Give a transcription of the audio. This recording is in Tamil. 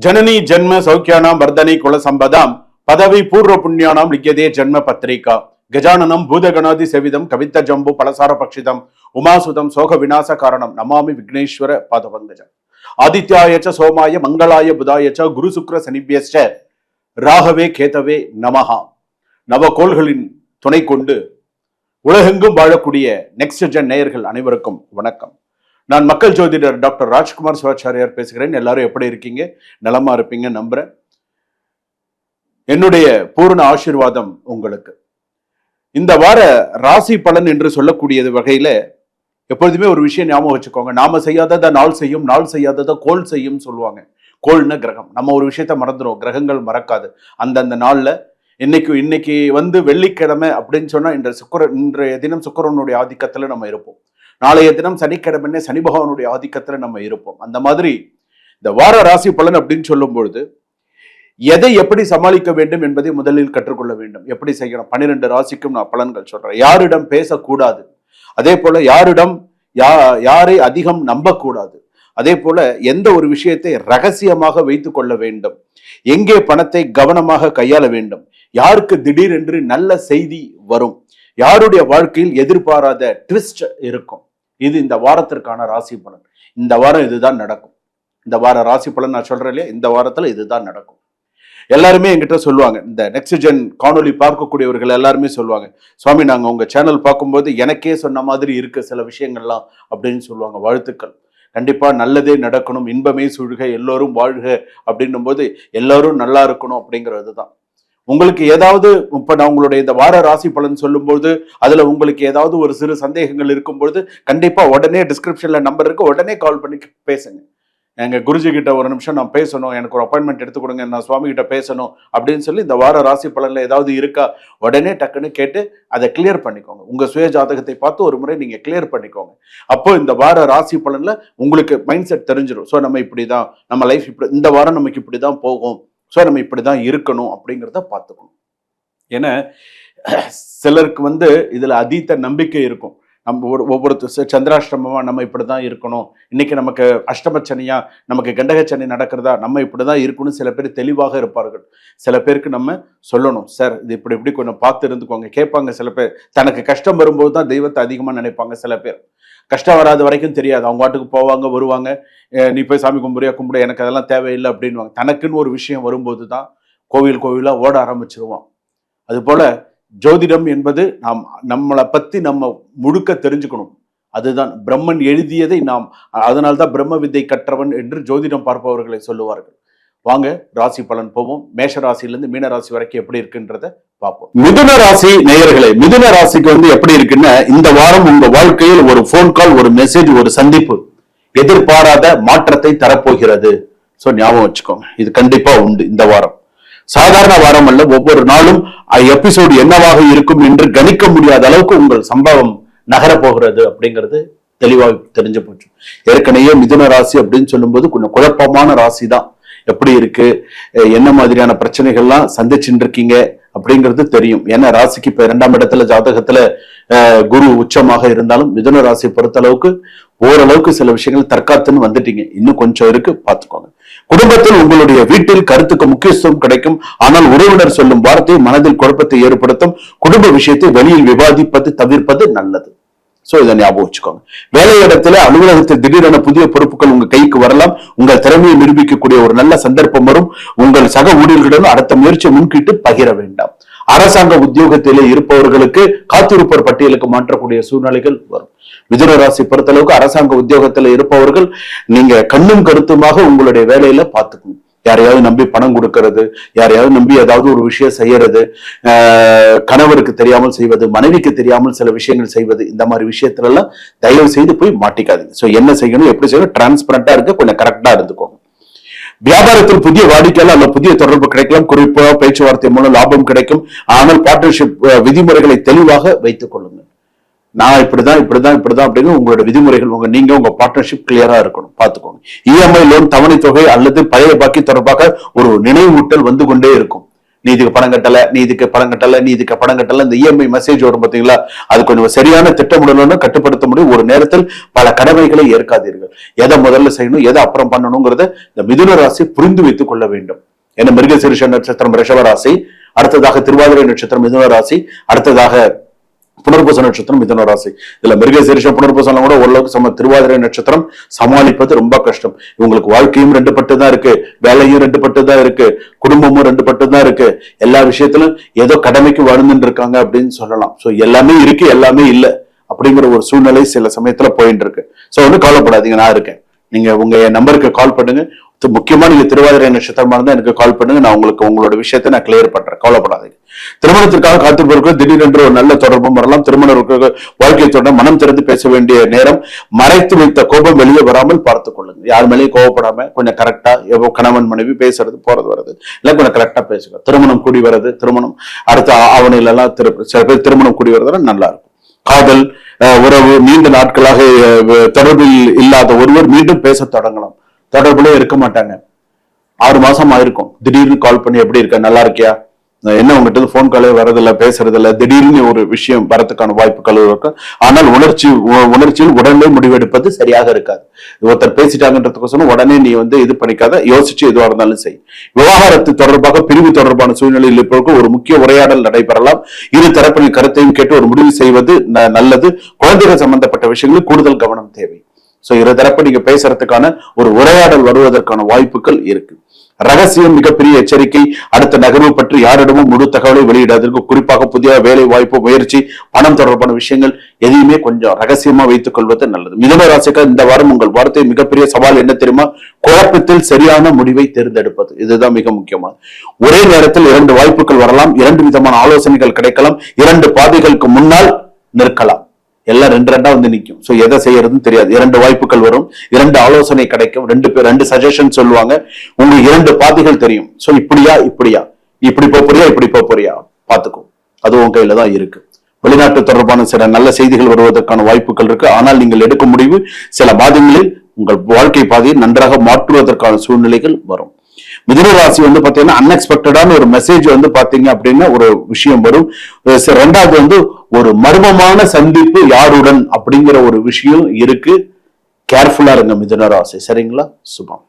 जननी जन्म सौख्यानां वर्धने कुल संपदां पदवी पूर्व पुण्यानां लिख्यते जन्म पत्रिका गजाननं भूतगणादि सेविदं कविता जम्बू पलसार पक्षितम उमासुतम शोक विनाश कारणम नमामि विघ्नेश्वर पादपंकजम आदित्याय च सोमाय मंगलाय बुधाय च गुरु शुक्र शनिभ्यश्च ராகவே கேதவே நமஹா. நவகோள்களின் துணை கொண்டு உலகெங்கும் வாழக்கூடிய நெக்ஸ்ட் ஜென் நேயர்கள் அனைவருக்கும் வணக்கம். நான் மக்கள் ஜோதிடர் டாக்டர் ராஜ்குமார் சிவாச்சாரியார் பேசுகிறேன். எல்லாரும் எப்படி இருக்கீங்க? நலமா இருப்பீங்க நம்புறேன். என்னுடைய பூர்ண ஆசீர்வாதம் உங்களுக்கு. இந்த வார ராசி பலன் என்று சொல்லக்கூடியது வகையில எப்பொழுதுமே ஒரு விஷயம் ஞாபகம் வச்சுக்கோங்க. நாம செய்யாததை நாள் செய்யும், நாள் செய்யாததை கோள் செய்யும் சொல்லுவாங்க. கோள்னா கிரகம். நம்ம ஒரு விஷயத்த மறந்துடும், கிரகங்கள் மறக்காது. அந்தந்த நாள்ல இன்னைக்கு வெள்ளிக்கிழமை அப்படின்னு சொன்னா இன்றைய தினம் சுக்கிரனுடைய ஆதிக்கத்துல நம்ம இருப்போம். நாளைய தினம் சனிக்கிழமை சனி பகவானுடைய ஆதிக்கத்துல நம்ம இருப்போம். அந்த மாதிரி இந்த வார ராசி பலன் அப்படின்னு சொல்லும் பொழுது எதை எப்படி சமாளிக்க வேண்டும் என்பதை முதலில் கற்றுக்கொள்ள வேண்டும். எப்படி செய்யணும்? 12 ராசிக்கும் நான் பலன்கள் சொல்றேன். யாரிடம் பேசக்கூடாது, அதே போல யாரை அதிகம் நம்பக்கூடாது, அதே போல எந்த ஒரு விஷயத்தை ரகசியமாக வைத்துக் கொள்ள வேண்டும், எங்கே பணத்தை கவனமாக கையாள வேண்டும், யாருக்கு திடீரென்று நல்ல செய்தி வரும், யாருடைய வாழ்க்கையில் எதிர்பாராத ட்விஸ்ட் இருக்கும். இது இந்த வாரத்திற்கான ராசி பலன். இந்த வாரம் இதுதான் நடக்கும். இந்த வார ராசி பலன் நான் சொல்றேன் இல்லையா, இந்த வாரத்துல இதுதான் நடக்கும். எல்லாருமே என்கிட்ட சொல்லுவாங்க, இந்த நெக்ஸ்ட் ஜென் காணொலி பார்க்கக்கூடியவர்கள் எல்லாருமே சொல்லுவாங்க, சுவாமி நாங்க உங்க சேனல் பார்க்கும்போது எனக்கே சொன்ன மாதிரி இருக்கு சில விஷயங்கள்லாம் அப்படின்னு சொல்லுவாங்க. வாழ்த்துக்கள். கண்டிப்பா நல்லதே நடக்கணும், இன்பமே சூழ்க, எல்லோரும் வாழ்க அப்படின்னும் போது எல்லாரும் நல்லா இருக்கணும் அப்படிங்கிறது தான். உங்களுக்கு ஏதாவது இப்ப நான் உங்களுடைய இந்த வார ராசி பலன் சொல்லும்போது அதுல உங்களுக்கு ஏதாவது ஒரு சிறு சந்தேகங்கள் இருக்கும்பொழுது கண்டிப்பா உடனே டிஸ்கிரிப்ஷன்ல நம்பர் இருக்கு, உடனே கால் பண்ணி பேசுங்க. எங்க குருஜி கிட்ட ஒரு நிமிஷம் நான் பேசணும், எனக்கு ஒரு அப்பாயின்மெண்ட் எடுத்து கொடுங்க, நான் சுவாமி கிட்ட பேசணும் அப்படின்னு சொல்லி இந்த வார ராசி பலன்ல ஏதாவது இருக்கா உடனே டக்குன்னு கேட்டு அதை கிளியர் பண்ணிக்கோங்க. உங்க சுய ஜாதகத்தை பார்த்து ஒரு முறை நீங்க கிளியர் பண்ணிக்கோங்க. அப்போ இந்த வார ராசி பலன்ல உங்களுக்கு மைண்ட் செட் தெரிஞ்சிடும். ஸோ நம்ம இப்படிதான், நம்ம லைஃப் இப்படி, இந்த வாரம் நமக்கு இப்படிதான் போகும், ஸோ நம்ம இப்படிதான் இருக்கணும் அப்படிங்கிறத பார்த்துக்கணும். ஏன்னா சிலருக்கு இதுல அதீத நம்பிக்கை இருக்கும். நம்ம ஒவ்வொருத்தர் சந்திராஷ்டமமா நம்ம இப்படிதான் இருக்கணும், இன்னைக்கு நமக்கு அஷ்டமச்சனியா, நமக்கு கண்டகச்சனி நடக்கிறதா, நம்ம இப்படிதான் இருக்கணும். சில பேர் தெளிவாக இருப்பார்கள். சில பேருக்கு நம்ம சொல்லணும், சார் இது இப்படி கொஞ்சம் பார்த்து இருந்துக்கோங்க கேட்பாங்க. சில பேர் தனக்கு கஷ்டம் வரும்போது தான் தெய்வத்தை அதிகமா நினைப்பாங்க. சில பேர் கஷ்டம் வராத வரைக்கும் தெரியாது, அவங்க வாட்டுக்கு போவாங்க வருவாங்க, நீ போய் சாமி கும்பிட, எனக்கு அதெல்லாம் தேவையில்லை அப்படின்வாங்க. தனக்குன்னு ஒரு விஷயம் வரும்போது தான் கோவிலா ஓட ஆரம்பிச்சிருவான். அது போல ஜோதிடம் என்பது நம்மளை பத்தி நம்ம முழுக்க தெரிஞ்சுக்கணும். அதுதான் பிரம்மன் எழுதியதை அதனால்தான் பிரம்ம வித்தை கற்றவன் என்று ஜோதிடம் பார்ப்பவர்களை சொல்லுவார்கள். வாங்க ராசி பலன் போவோம். மேஷ ராசியிலிருந்து மீன ராசி வரைக்கும் எப்படி இருக்குன்றத பார்ப்போம். மிதுன ராசி நேயர்களே, மிதுன ராசிக்கு எப்படி இருக்குன்னா, இந்த வாரம் உங்க வாழ்க்கையில் ஒரு போன் கால், ஒரு மெசேஜ், ஒரு சந்திப்பு எதிர்பாராத மாற்றத்தை தரப்போகிறது. சோ ஞாபகம் வச்சுக்கோங்க, இது கண்டிப்பா உண்டு. இந்த வாரம் சாதாரண வாரம் அல்ல. ஒவ்வொரு நாளும் எபிசோடு என்னவாக இருக்கும் என்று கணிக்க முடியாத அளவுக்கு உங்கள் சம்பவம் நகரப்போகிறது அப்படிங்கிறது தெளிவாக தெரிஞ்சு போச்சு. ஏற்கனவே மிதுன ராசி அப்படின்னு சொல்லும்போது கொஞ்சம் குழப்பமான ராசி தான். எப்படி இருக்கு, என்ன மாதிரியான பிரச்சனைகள்லாம் சந்திச்சுட்டு இருக்கீங்க அப்படிங்கிறது தெரியும். ஏன்னா ராசிக்கு இப்ப 2ஆம் இடத்துல ஜாதகத்துல குரு உச்சமாக இருந்தாலும் மிதுன ராசியை பொறுத்த அளவுக்கு ஓரளவுக்கு சில விஷயங்கள் தற்காத்துன்னு வந்துட்டீங்க. இன்னும் கொஞ்சம் இருக்கு, பார்த்துக்கோங்க. குடும்பத்தில் உங்களுடைய வீட்டில் கருத்துக்கு முக்கியத்துவம் கிடைக்கும். ஆனால் உறவினர் சொல்லும் வார்த்தை மனதில் குழப்பத்தை ஏற்படுத்தும். குடும்ப விஷயத்தை வெளியில் விவாதிப்பது தவிர்ப்பது நல்லது. சோ இதை ஞாபகம் வச்சுக்கோங்க. வேலை இடத்துல, அலுவலகத்தில் திடீரென புதிய பொறுப்புகள் உங்க கைக்கு வரலாம். உங்கள் திறமையை நிரூபிக்கக்கூடிய ஒரு நல்ல சந்தர்ப்பம் வரும். உங்கள் சக ஊழியர்களுடன் அடுத்த முயற்சியை முன்கிட்டு பகிர வேண்டாம். அரசாங்க உத்தியோகத்திலே இருப்பவர்களுக்கு காத்திருப்போர் பட்டியலுக்கு மாற்றக்கூடிய சூழ்நிலைகள் வரும். மிதுன ராசி பொறுத்தளவுக்கு அரசாங்க உத்தியோகத்துல இருப்பவர்கள் நீங்க கண்ணும் கருத்துமாக உங்களுடைய வேலையில பார்த்துக்கணும். யாரையாவது நம்பி பணம் கொடுக்கறது, யாரையாவது நம்பி ஏதாவது ஒரு விஷயம் செய்யறது, கணவருக்கு தெரியாமல் செய்வது, மனைவிக்கு தெரியாமல் சில விஷயங்கள் செய்வது, இந்த மாதிரி விஷயத்துல எல்லாம் தயவு செய்து போய் மாட்டிக்காதீங்க. சோ என்ன செய்யணும், எப்படி செய்யணும், டிரான்ஸ்பரண்டா இருக்க கொஞ்சம் கரெக்டா இருந்துக்கோங்க. வியாபாரத்தில் புதிய வாடிக்கையாளர் அல்ல புதிய தொடர்பு கிடைக்கலாம். குறிப்பாக பேச்சுவார்த்தை மூலம் லாபம் கிடைக்கும். ஆனால் பார்ட்னர்ஷிப் விதிமுறைகளை தெளிவாக வைத்துக் கொள்ளுங்க. நான் இப்படிதான் அப்படின்னு உங்களோட விதிமுறைகள் நீங்க உங்க பார்ட்னர்ஷிப் கிளியரா இருக்கணும், பார்த்துக்கோங்க. இஎம்ஐ லோன், தவணை தொகை அல்லது பழைய பாக்கி தொடர்பாக ஒரு நினைவூட்டல் வந்து கொண்டே இருக்கும். நீ இதுக்கு பணம் கட்டல, நீ இதுக்கு பணம் கட்டல, நீ இதுக்கு பணம் கட்டல, இந்த இஎம்ஐ மெசேஜ் வரும் பாத்தீங்களா, அது கொஞ்சம் சரியான திட்டமிடணும்னு கட்டுப்படுத்த முடியும். ஒரு நேரத்தில் பல கடமைகளை ஏற்காதீர்கள். எதை முதல்ல செய்யணும், எதை அப்புறம் பண்ணணுங்கிறத இந்த மிதுன ராசி புரிந்து வைத்துக் கொள்ள வேண்டும். ஏன்னா மிருகசீரிஷ நட்சத்திரம் ரிஷப ராசி, அடுத்ததாக திருவாதிரை நட்சத்திரம் மிதுன ராசி, அடுத்ததாக புனர்பூச நட்சத்திரம் மிதுன ராசி. இதுல மிருகசீரிஷம் புனர்பூசம் கூட ஓரளவுக்கு திருவாதிரை நட்சத்திரம் சமாளிப்பது ரொம்ப கஷ்டம். இவங்களுக்கு வாழ்க்கையும் ரெண்டு பட்டு தான் இருக்கு, வேலையும் ரெண்டு பட்டு தான் இருக்கு, குடும்பமும் ரெண்டு பட்டு தான் இருக்கு. எல்லா விஷயத்திலும் ஏதோ கடமைக்கு வாழ்ந்துட்டு இருக்காங்க அப்படின்னு சொல்லலாம். சோ எல்லாமே இருக்கு, எல்லாமே இல்ல அப்படிங்கிற ஒரு சூழ்நிலை சில சமயத்துல போயிட்டு இருக்கு. சோ ஒன்னும் கவலைப்படாதீங்க, நான் இருக்கேன். நீங்க உங்க நம்பருக்கு கால் பண்ணுங்க. முக்கியமா நீங்க திருவாதிரை நட்சத்திரமா இருந்தா எனக்கு கால் பண்ணுங்க, நான் உங்களுக்கு உங்களோட விஷயத்தை நான் கிளியர் பண்றேன். கவலைப்படாதீங்க. திருமணத்திற்காக காத்திருப்பவர்கள் திடீரென்று ஒரு நல்ல தொடர்பும் வரலாம். திருமண வாழ்க்கை தொடர் மனம் திறந்து பேச வேண்டிய நேரம். மறைத்து வைத்த கோபம் வெளியே வராமல் பார்த்துக் கொள்ளுங்க. யார் மேலேயும் கோவப்படாம கொஞ்சம் கரெக்டா, கணவன் மனைவி பேசுறது போறது வருது இல்ல கொஞ்சம் கரெக்டா பேசுங்க. திருமணம் கூடி வர்றது, திருமணம் அடுத்த ஆவணையில எல்லாம் சில பேர் திருமணம் கூடி வர்றதுனா நல்லா இருக்கும். காதல் உறவு நீண்ட நாட்களாக தொடர்பில் இல்லாத ஒருவர் மீண்டும் பேச தொடங்கலாம். தொடர்புல இருக்க மாட்டாங்க, 6 மாசம் ஆயிருக்கும். திடீர்னு கால் பண்ணி எப்படி இருக்க, நல்லா இருக்கியா, என்ன உங்ககிட்ட போன் காலே வரதில்ல, பேசுறது இல்ல, திடீர்னு ஒரு விஷயம் வரதுக்கான வாய்ப்புகள் இருக்கு. ஆனால் உணர்ச்சியில் உடனே முடிவெடுப்பது சரியாக இருக்காது. ஒருத்தர் பேசிட்டாங்கன்றதுக்கோசரம் உடனே நீ இது பண்ணிக்காத, யோசிச்சு எதுவாக இருந்தாலும் செய். விவகாரத்து தொடர்பாக பிரிவு தொடர்பான சூழ்நிலையில் இருப்பவருக்கு ஒரு முக்கிய உரையாடல் நடைபெறலாம். இரு தரப்பின் கருத்தையும் கேட்டு ஒரு முடிவு செய்வது நல்லது. குழந்தைகள் சம்பந்தப்பட்ட விஷயங்களில் கூடுதல் கவனம் தேவை. சோ இரு தரப்பு நீங்க பேசுறதுக்கான ஒரு உரையாடல் வருவதற்கான வாய்ப்புகள் இருக்கு. ரகசியம் மிகப்பெரிய எச்சரிக்கை. அடுத்த நகர்வு பற்றி யாரிடமும் முழு தகவலை வெளியிடாதீங்க. குறிப்பாக புதிய வேலை வாய்ப்பு, முயற்சி, பணம் தொடர்பான விஷயங்கள் எதையுமே கொஞ்சம் ரகசியமா வைத்துக் கொள்வது நல்லது. மிதுன ராசிக்கு இந்த வாரம் உங்கள் வார்த்தை மிகப்பெரிய சவால் என்ன தெரியுமா? குழப்பத்தில் சரியான முடிவை தேர்ந்தெடுப்பது. இதுதான் மிக முக்கியமானது. ஒரே நேரத்தில் 2 வாய்ப்புகள் வரலாம், 2 விதமான ஆலோசனைகள் கிடைக்கலாம், 2 பாதைகளுக்கு முன்னால் நிற்கலாம். எல்லாம் 2 நிக்கும். சோ எதை செய்யறதுன்னு தெரியாது. 2 வாய்ப்புகள் வரும், 2 ஆலோசனை கிடைக்கும், 2 சஜஷன் சொல்லுவாங்க. உங்களுக்கு 2 பாதைகள் தெரியும். சோ இப்படியா இப்படியா, இப்படி போறியா இப்படி போறியா பாத்துக்கும். அது உங்க கையில தான் இருக்கு. வெளிநாட்டு தொடர்பான சில நல்ல செய்திகள் வருவதற்கான வாய்ப்புகள் இருக்கு. ஆனால் நீங்கள் எடுக்கும் முடிவு சில மாதங்களில் உங்கள் வாழ்க்கை பாதையை நன்றாக மாற்றுவதற்கான சூழ்நிலைகள் வரும். மிதுன ராசி பாத்தீங்கன்னா அன்எக்ஸ்பெக்டடான ஒரு மெசேஜ் பாத்தீங்க அப்படின்னா ஒரு விஷயம் வரும். 2வது ஒரு மர்மமான சந்திப்பு யாருடன் அப்படிங்கிற ஒரு விஷயம் இருக்கு. கேர்ஃபுல்லா இருங்க மிதுன ராசி. சரிங்களா? சுபம்.